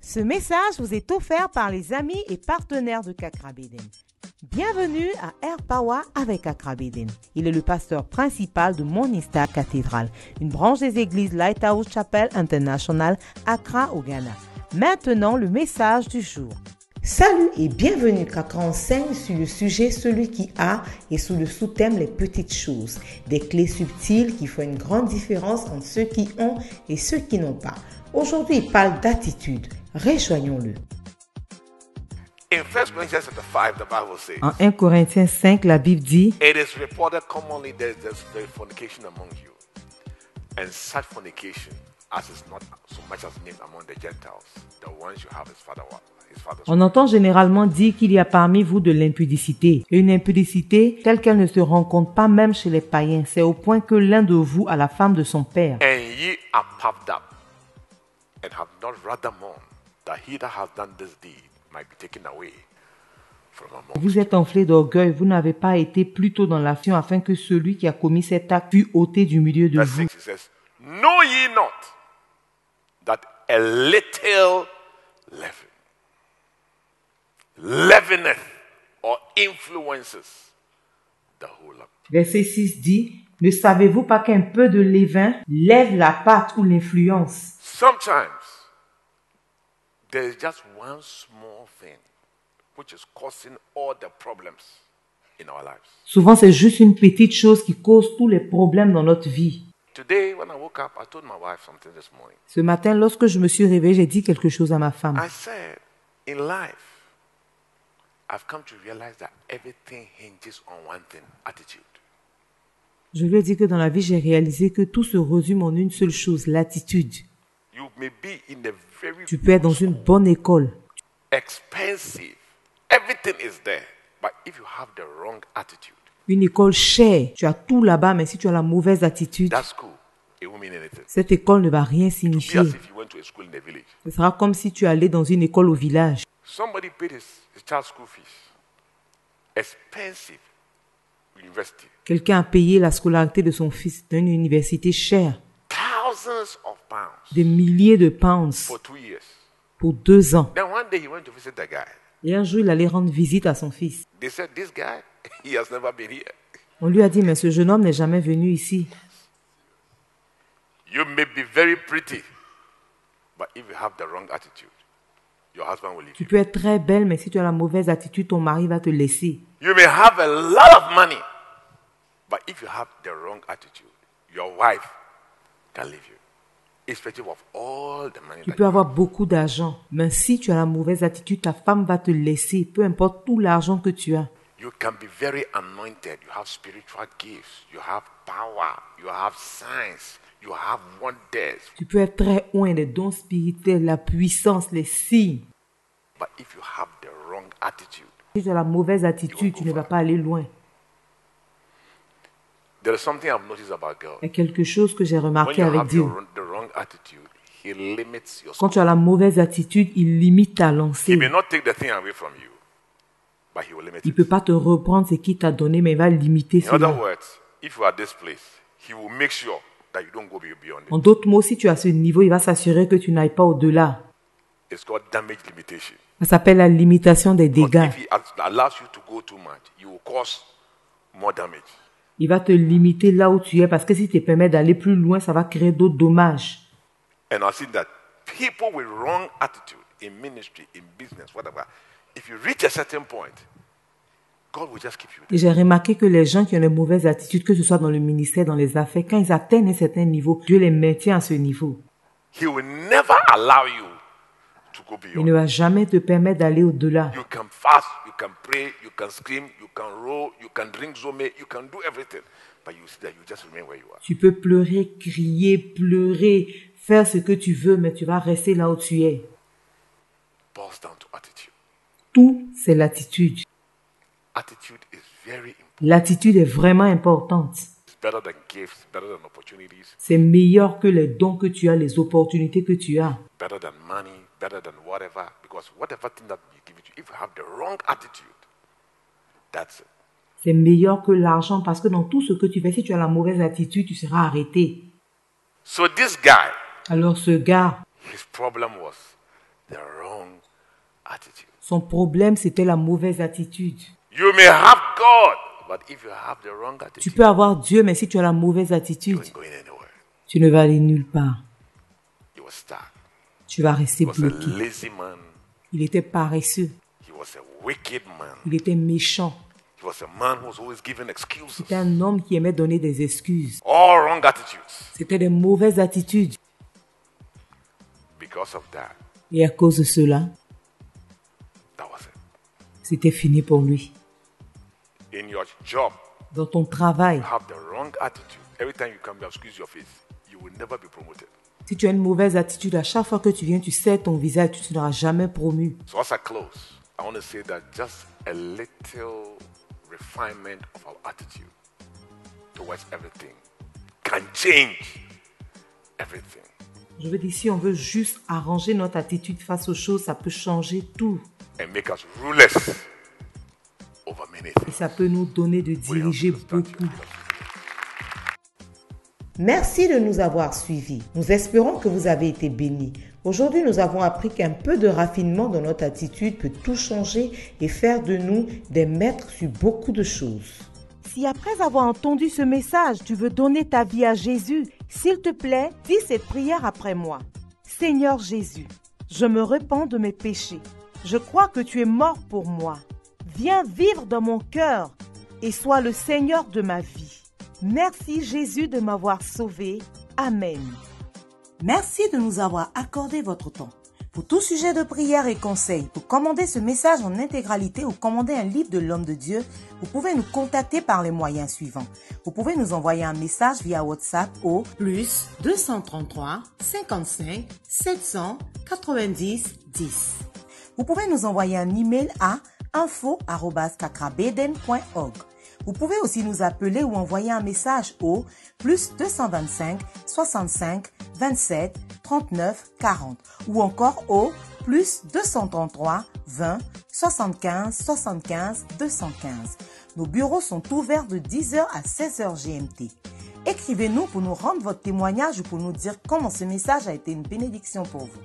Ce message vous est offert par les amis et partenaires de Kakrabeden. Bienvenue à Air Power avec Kakrabeden. Il est le pasteur principal de Morning Star Cathedral, une branche des églises Lighthouse Chapel International, Accra au Ghana. Maintenant, le message du jour. Salut et bienvenue Kakra enseigne sur le sujet Celui qui a et sous le sous-thème Les petites choses. Des clés subtiles qui font une grande différence entre ceux qui ont et ceux qui n'ont pas. Aujourd'hui, il parle d'attitude. Rejoignons-le. En 1 Corinthiens 5, la Bible dit It is reported commonly that there's fornication among you, and such fornication as is not so much as named among the Gentiles, the ones you have his father's On entend généralement dire qu'il y a parmi vous de l'impudicité. Et une impudicité telle qu'elle ne se rencontre pas même chez les païens. C'est au point que l'un de vous a la femme de son père. And ye are puffed up, and have not rather mourned that he that hath done this deed might be taken away from among you. Vous êtes enflés d'orgueil, vous n'avez pas été plutôt dans l'action afin que celui qui a commis cet acte fût ôté du milieu de Verse vous. 6, it says, Know ye not that a little leaveneth or influences the whole lump? Verset 6 dit, ne savez-vous pas qu'un peu de levain lève la pâte ou l'influence? Sometimes there is just one small thing which is causing all the problems in our lives. Souvent, c'est juste une petite chose qui cause tous les problèmes dans notre vie. Today, when I woke up, I told my wife something this morning. Ce matin, lorsque je me suis réveillé, j'ai dit quelque chose à ma femme. I said, in life, I've come to realize that everything hinges on one thing, attitude. Je lui ai dit que dans la vie, j'ai réalisé que tout se résume en une seule chose, l'attitude. You may be in a very Tu peux être dans une bonne école. expensive. Everything is there. But if you have the wrong attitude, Une école chère. Tu as tout là-bas, mais si tu as la mauvaise attitude, that school, it won't mean anything. cette école ne va rien It'll be signifier. as if you went to a school in the village. Ce sera comme si tu allais dans une école au village. Somebody paid his child's school fees. Expensive university. Quelqu'un a payé la scolarité de son fils dans une université chère. Thousands of pounds Des milliers de pounds for 2 years. pour 2 ans. Then one day he went to visit the guy. Et un jour, il allait rendre visite à son fils. They said, this guy, he has never been here. On lui a dit, mais ce jeune homme n'est jamais venu ici. You may be very pretty, but if you have the wrong attitude, your husband will leave Tu you. peux être très belle, mais si tu as la mauvaise attitude, ton mari va te laisser. You may have a lot of money, but if you have the wrong attitude, your wife can leave you. Irrespective of all the money Tu that peux you avoir beaucoup d'argent, mais si tu as la mauvaise attitude, ta femme va te laisser, peu importe tout l'argent que tu as. You can be very anointed. You have spiritual gifts. You have power. You have signs. You have wonders. Tu peux être très loin des dons spirituels, la puissance, les signes. But if you have the wrong attitude, Si tu as la mauvaise attitude, tu ne vas pas aller loin. there is something I've noticed about God. Il y a quelque chose que j'ai When remarqué you avec have Dieu. the wrong attitude, He limits your Quand scope. tu as la mauvaise attitude, il limite ta He lancée. may not take the thing away from you, but He will limit Il ne it. peut pas te reprendre ce qu'il t'a donné, mais il va limiter In other cela. words, if you are at this place, He will make sure that you don't go beyond En it. d'autres mots, si tu as ce niveau, il va s'assurer que tu n'ailles pas au-delà. It's called damage limitation. Ça s'appelle la limitation des But dégâts. if He allows you to go too much, you will cause more damage. Il va te limiter là où tu es parce que si tu te permets d'aller plus loin, ça va créer d'autres dommages. And I've seen that people with wrong attitude in ministry, in business, whatever, if you reach a certain point, God will just keep you there. Et j'ai remarqué que les gens qui ont une mauvaise attitude, que ce soit dans le ministère, dans les affaires, quand ils atteignent un certain niveau, Dieu les maintient à ce niveau. He will never allow you to go Il beyond. ne va jamais te permettre d'aller au-delà. You can fast, you can pray, you can scream, you can roll, you can drink zome, you can do everything. But you see that you just remain where you are. Tu peux pleurer, crier, pleurer, faire ce que tu veux, mais tu vas rester là où tu es. Boils down to attitude. Tout, c'est l'attitude. Attitude is very important. L'attitude est vraiment importante. It's better than gifts, better than opportunities, C'est meilleur que les dons que tu as, les opportunités que tu as. better than money, better than whatever. Because whatever thing that you give it to, if you have the wrong attitude, that's it. C'est meilleur que l'argent parce que dans tout ce que tu fais, si tu as la mauvaise attitude, tu seras arrêté. So this guy, Alors ce gars, his problem was the wrong attitude. Son problème, c'était la mauvaise attitude. You may have God, but if you have the wrong Tu attitude, peux avoir Dieu, mais si tu as la mauvaise you attitude, ain't going anywhere. tu ne vas aller nulle part. You will stuck. Tu vas rester He was a bloqué. lazy man. Il était paresseux. He was a wicked man. Il était méchant. He was a man who was always giving excuses. C'était un homme qui aimait donner des excuses. All wrong attitudes. C'était des mauvaises attitudes. Because of that, Et à cause de cela, that was it. c'était fini pour lui. In your job, Dans ton travail, you have the wrong attitude. Every time you come, you excuse your face. You will never be promoted. si tu as une mauvaise attitude, à chaque fois que tu viens, tu serres ton visage, tu ne seras jamais promu. So as I close, I want to say that just a little refinement of our attitude towards everything can change everything. Je veux dire, si on veut juste arranger notre attitude face aux choses, ça peut changer tout. And make us rulers over many Et things. ça peut nous donner de diriger beaucoup. Merci de nous avoir suivis. Nous espérons que vous avez été bénis. Aujourd'hui, nous avons appris qu'un peu de raffinement dans notre attitude peut tout changer et faire de nous des maîtres sur beaucoup de choses. Si après avoir entendu ce message, tu veux donner ta vie à Jésus, s'il te plaît, dis cette prière après moi. Seigneur Jésus, je me repens de mes péchés. Je crois que tu es mort pour moi. Viens vivre dans mon cœur et sois le Seigneur de ma vie. Merci Jésus de m'avoir sauvé. Amen. Merci de nous avoir accordé votre temps. Pour tout sujet de prière et conseils, pour commander ce message en intégralité ou commander un livre de l'homme de Dieu, vous pouvez nous contacter par les moyens suivants. Vous pouvez nous envoyer un message via WhatsApp au Plus 233 55 790 10. Vous pouvez nous envoyer un email à info@kakrabeden.org. Vous pouvez aussi nous appeler ou envoyer un message au plus 225 65 27 39 40 ou encore au plus 233 20 75 75 215. Nos bureaux sont ouverts de 10h à 16h GMT. Écrivez-nous pour nous rendre votre témoignage ou pour nous dire comment ce message a été une bénédiction pour vous.